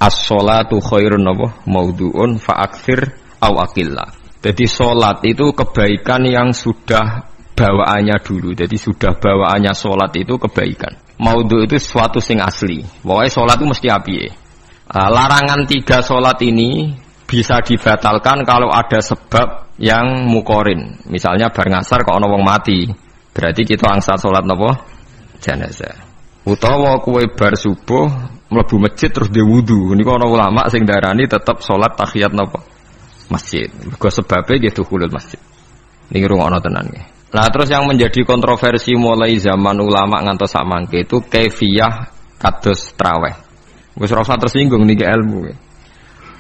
as-sholatu khairun maudhu'un fa'aktsir aw aqillah. Jadi sholat itu kebaikan yang sudah bawaannya dulu. Jadi sudah bawaannya sholat itu kebaikan. Maudhu' itu sesuatu sing asli. Pokoknya sholat itu mesti apiye. Larangan 3 sholat ini bisa dibatalkan kalau ada sebab yang mukorin. Misalnya bar ngasar kok ana wong mati, berarti kita angsa sholat napa? Jenazah. Utawa kowe bar subuh mlebu masjid terus dhe wudu. Niku ana ulama sing darani tetep sholat tahiyat napa? Masjid. Mergo sebabe nggih dukhulul masjid. Niki rungokno tenan nggih. Nah, terus yang menjadi kontroversi mulai zaman ulama ngantos sak mangke itu kaifiyah kados traweh. Wis ora usah tersinggung niki ilmu.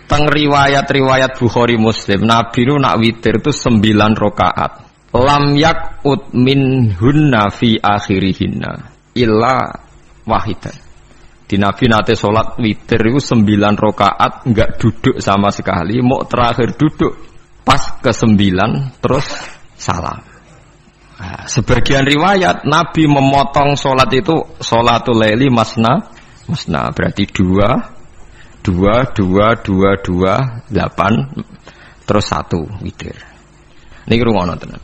Teng riwayat-riwayat Bukhari Muslim, Nabi nu nak witir itu 9 rakaat. Lam yakut minhunna fi akhirihinna illa wahidan. Di Nabi nate salat witir itu 9 rakaat enggak duduk sama sekali, mau terakhir duduk pas ke-9 terus salam. Nah, sebagian riwayat Nabi memotong salat itu salatul laili masna berarti 2 8 terus 1 witir. Niki rungono tenan.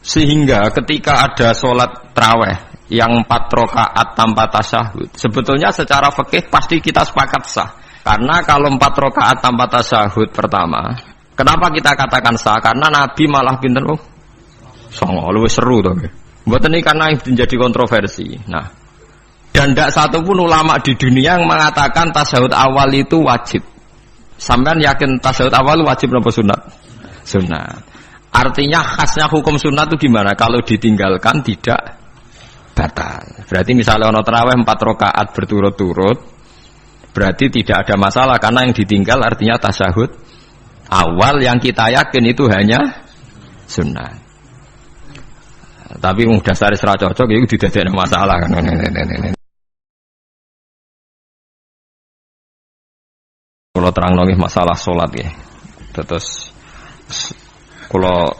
Sehingga ketika ada salat tarawih yang 4 rakaat tanpa tasyahud, sebetulnya secara fikih pasti kita sepakat sah. Karena kalau 4 rakaat tanpa tasyahud pertama, kenapa kita katakan sah? Karena Nabi malah pinten songo luwih seru to. Mboten iki karena menjadi kontroversi. Nah, dan tidak satu pun ulama di dunia yang mengatakan tasyahud awal itu wajib. Sampean yakin tasyahud awal wajib apa sunat? Sunat. Artinya khasnya hukum sunat itu gimana? Kalau ditinggalkan tidak batal. Berarti misalnya ono tarawih 4 rakaat berturut-turut, berarti tidak ada masalah karena yang ditinggal artinya tasyahud awal yang kita yakin itu hanya sunat. Tapi mudah dasar secara cocok itu tidak ada masalah kan. Kalau terang nongih masalah sholat ya, terus kalau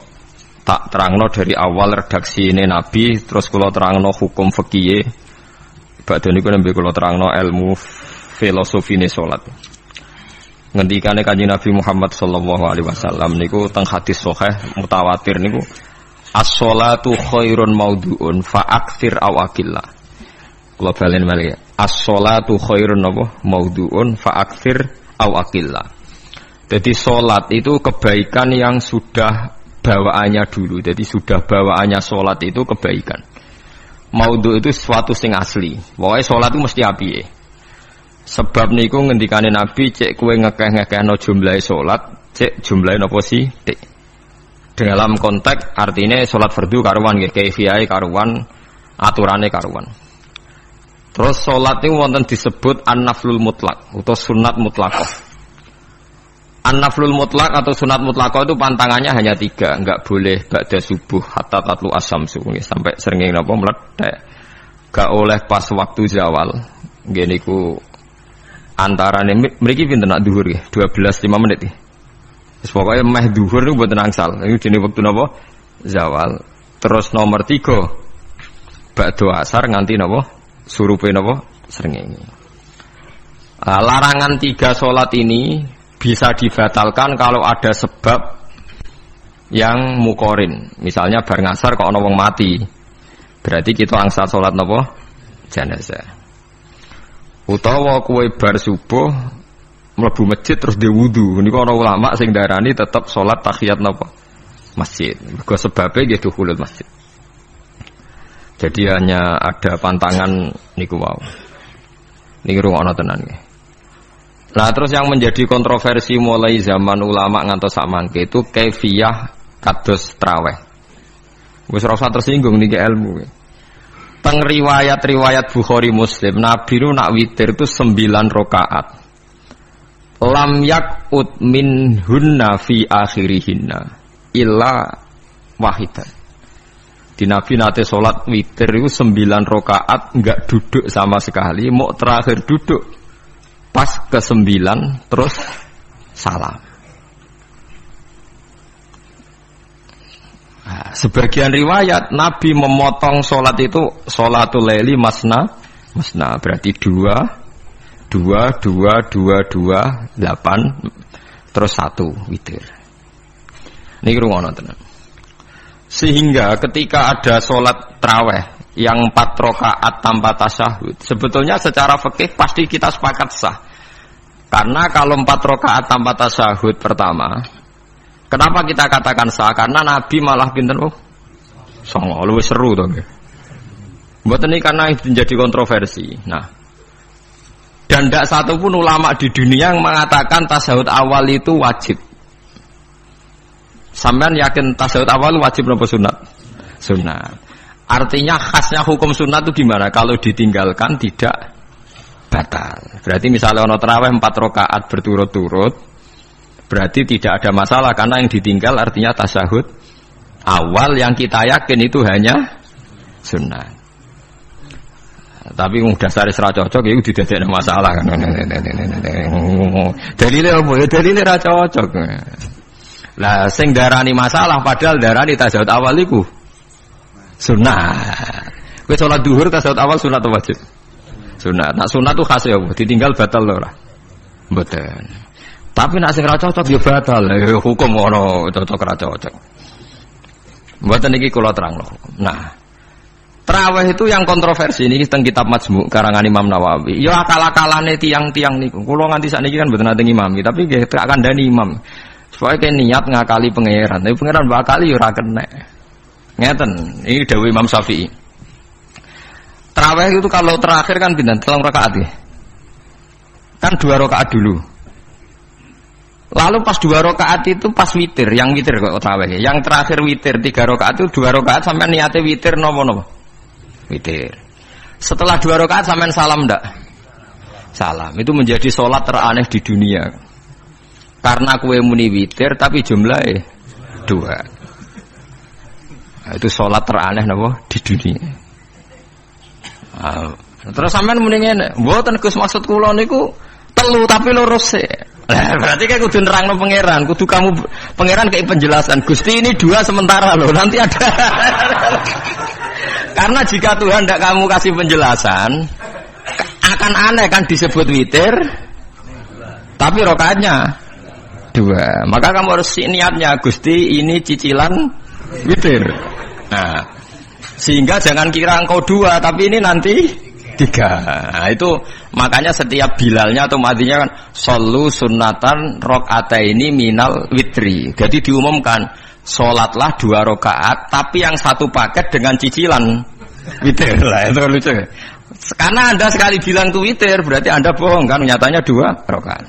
tak terangno dari awal redaksi ini Nabi, terus kalau terangno hukum fikih, badan itu nembe kalau terangno ilmu filosofi ini sholat. Ngendikane Kanjeng Nabi Muhammad sallallahu alaihi wasallam niku teng hadis sahih mutawatir niku as-sholatu khairun maudhu'un fa'aktsir aw aqillah. Kula balen malih. As-sholatu khairun maudhu'un fa'aktsir aw aqillah. Jadi salat itu kebaikan yang sudah bawaannya dulu. Jadi sudah bawaannya salat itu kebaikan. Maudhu' itu sesuatu sing asli. Pokoke salat itu mesti apiye. Sebab niku ngendikane Nabi cek kowe ngekeh-ngekehno jumlahe salat, cek jumlahe napa sih? Dalam konteks artinya sholat fardu karuan nggih, kaifiyahe karuan, aturane karuan. Terus sholat itu wonten disebut an-naflul mutlak atau sunat mutlaqah. An-naflul mutlak atau sunat mutlaqah itu pantangannya hanya 3, enggak boleh ba'da subuh hatta tatlu asyamsu nggih sampai srengenge napa mlethek. Enggak oleh pas waktu zawal. Nggih niku antarane mriki pinten nak dhuwur nggih, 12:05 menit nggih. Pokoknya meh duhur itu buat angsal. Ini jenis waktu napa? Zawal. Terus nomor 3 ba'da asar nganti napa? Surupe napa? Srengenge. Larangan 3 sholat ini bisa dibatalkan kalau ada sebab yang mukorin. Misalnya bar ngasar kok ana wong mati, berarti kita angsa sholat napa? Jenazah. Utawa kowe bar subuh mlebu masjid terus dhe wudu. Niku ana ulama sing darani tetep salat tahiyat napa? Masjid. Mergo sebabe nggih dukhulul masjid. Jadi hanya ada pantangan niku wau. Niki rungokno tenan nggih. Nah, terus yang menjadi kontroversi mulai zaman ulama ngantos sak mangke itu kaifiyah kados traweh. Wis ora usah tersinggung niki ilmu. Teng riwayat-riwayat Bukhari Muslim, Nabi nu nak witir itu 9 rakaat. Lam yakut minhunna fi akhirihinna illa wahidan. Di Nabi nate salat witir itu 9 rakaat enggak duduk sama sekali, mau terakhir duduk pas ke-9 terus salam. Nah, sebagian riwayat Nabi memotong salat itu salatul laili masna berarti 2 2 2 2 2 8 terus 1 witir. Niki rungono tenan. Sehingga ketika ada sholat tarawih yang 4 rakaat tanpa tasyahud, sebetulnya secara fikih pasti kita sepakat sah. Karena kalau 4 rakaat tanpa tasyahud pertama, kenapa kita katakan sah? Karena Nabi malah pinten songo, luwih seru to nggih. Mboten iki karena menjadi kontroversi. Nah, dan tidak satu pun ulama di dunia yang mengatakan tasyahud awal itu wajib. Sampean yakin tasyahud awal wajib atau sunat? Sunat. Artinya khasnya hukum sunat itu gimana? Kalau ditinggalkan tidak batal. Berarti misalnya ono tarawih 4 rakaat berturut-turut, berarti tidak ada masalah karena yang ditinggal artinya tasyahud awal yang kita yakin itu hanya sunat. Tapi dasare ora cocok iku didadekne masalah kan. Dalile apa ya dalile ora cocok. Lah sing darani masalah padahal darani tasyahud awal iku sunat. Kowe salat zuhur tasyahud awal sunat atau wajib? Sunat. Nah sunat itu khas ya, ditinggal batal lho ora. Mboten. Tapi nek sing ora cocok ya batal. Hukum ono cocok ora cocok. Mboten iki kula terangno. Nah, tarawih itu yang kontroversi ini teng kitab Majmu' karangan Imam Nawawi. Ya akal-akalane tiang-tiang niku. Kula nganti sakniki kan mboten nate ngimami, tapi nggih tak kandhani imam. Supaya kene niat ngakali pangeran. Tapi pangeran bakali ya ora kena. Ngeten, ini dawuh Imam Syafi'i. Tarawih itu kalau terakhir kan pinten? 3 rakaat ya. Kan 2 rakaat dulu. Lalu pas 2 rakaat itu pas witir, yang witir kok tarawih. Yang terakhir witir 3 rakaat itu 2 rakaat sampai niate witir napa-napa? Witir. Setelah 2 rakaat sampean salam ndak? Salam. Itu menjadi sholat teraneh di dunia. Karena kue muni witir tapi jumlahnya 2. Nah, itu sholat teraneh napa di dunia. Nah, terus sampean muni ngene, mboten Gus maksud kula niku 3 tapi lurus sih. Nah, berarti kayak kudu nerangno pangeran, kudu kamu pangeran kayak penjelasan. Gusti ini 2 sementara loh, nanti ada. Karena jika Tuhan tidak kamu kasih penjelasan, akan aneh kan disebut witir, tapi rokaatnya 2. Maka kamu harus niatnya, Gusti ini cicilan witir. Nah, sehingga jangan kira engkau 2, tapi ini nanti 3. Nah, itu makanya setiap bilalnya atau matinya kan solu sunnatan rakaataini minal witri. Jadi diumumkan sholatlah 2 rakaat, tapi yang 1 paket dengan cicilan witir lah. Itu lucu. Karena Anda sekali bilang itu witir, berarti Anda bohong kan? Nyatanya 2 rakaat.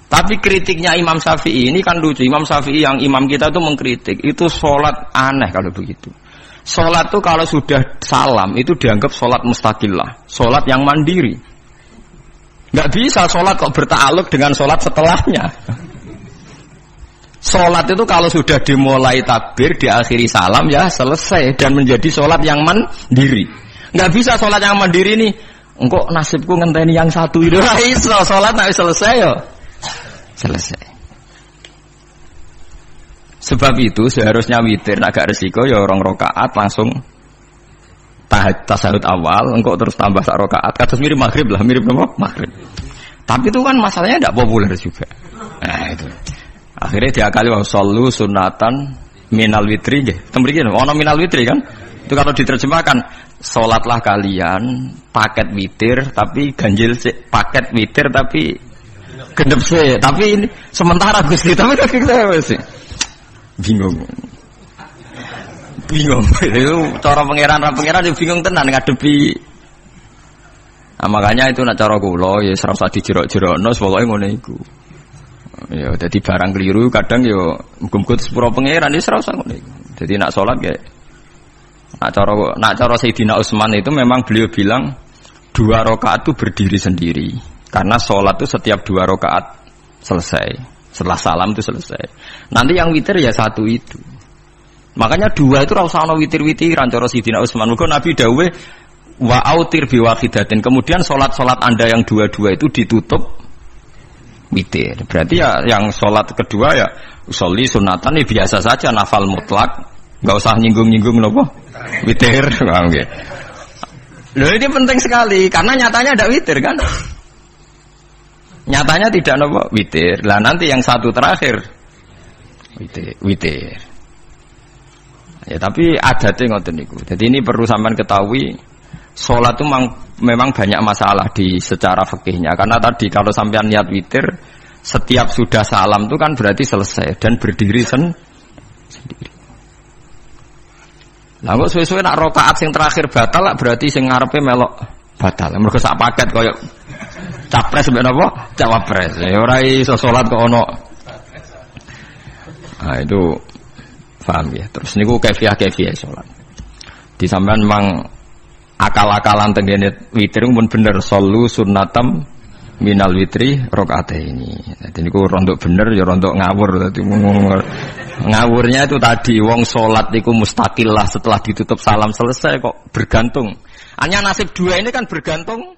Tapi kritiknya Imam Syafi'i ini kan lucu. Imam Syafi'i yang imam kita itu mengkritik, itu sholat aneh kalau begitu. Sholat itu kalau sudah salam itu dianggap sholat mustaqillah, sholat yang mandiri. Nggak bisa sholat kok bertakluk dengan sholat setelahnya. Sholat itu kalau sudah dimulai takbir, diakhiri salam ya selesai dan menjadi sholat yang mandiri. Nggak bisa sholat yang mandiri ini. Engkau nasibku ngenteni yang 1 itu. Sholat nggak selesai ya. Selesai. Sebab itu seharusnya witir agak resiko ya 2 rakaat langsung tasyahud awal, engkau terus tambah 1 rakaat. Kados mirip maghrib lah, mirip apa? Maghrib. Tapi itu kan masalahnya tidak populer juga. Nah itu. Akhirnya diakali wa shollu sunatan minal witri nggih. Tembriki ono minal witri kan? Itu kalau diterjemahkan salatlah kalian paket witir tapi ganjil paket witir tapi gendep sih. Tapi ini sementara Gusti tapi kita sih. Bingung. Itu cara pangeran bingung tenan ngadepi. Nah, makanya itu nak cara kula ya ora usah dijerok-jerokno pokoke ngono iku. Ya dadi barang keliru kadang ya muga-muga sepuro pangeran wis ora usah ngono iku. Dadi nak salat kayak nak cara Sayyidina Utsman itu memang beliau bilang 2 rakaat itu berdiri sendiri. Karena salat itu setiap 2 rakaat selesai. Setelah salam itu selesai. Nanti yang witir ya 1 itu. Makanya 2 itu ora usah ana witir-witiran cara Sayyidina Utsman. Mergo Nabi dawuh wa autir bi wahidatin. Kemudian salat-salat Anda yang 2-2 itu ditutup witir. Berarti ya yang salat kedua ya usolli sunatan ya biasa saja nafal mutlak. Enggak usah nyinggung-nyinggung napa? Witir. Paham nggih? Loh ini penting sekali karena nyatanya ada witir kan? Nyatanya tidak nopo witir. Lah nanti yang satu terakhir witir. Ya tapi adatnya ngoten niku. Jadi ini perlu sampean ketahui, salat itu memang banyak masalah di secara fikihnya. Karena tadi kalau sampean niat witir, setiap sudah salam itu kan berarti selesai dan berdiri sendiri. Lah kok suwe-suwe nak rakaat sing terakhir batal lah berarti sing ngarepe melok batal. Mergo sak paket koyo capres mbek napa? Cawapres. Ya ora iso salat kok ono. Nah itu paham ya. Terus niku kaifiah salat. Di sampean memang akal-akalan tengene witir pun bener sallu sunnatam minal witri rakaataini. Dadi niku rondok bener ya rondok ngawur dadi ngawurnya itu tadi wong salat niku mustaqillah setelah ditutup salam selesai kok bergantung. Hanya nasib dua ini kan bergantung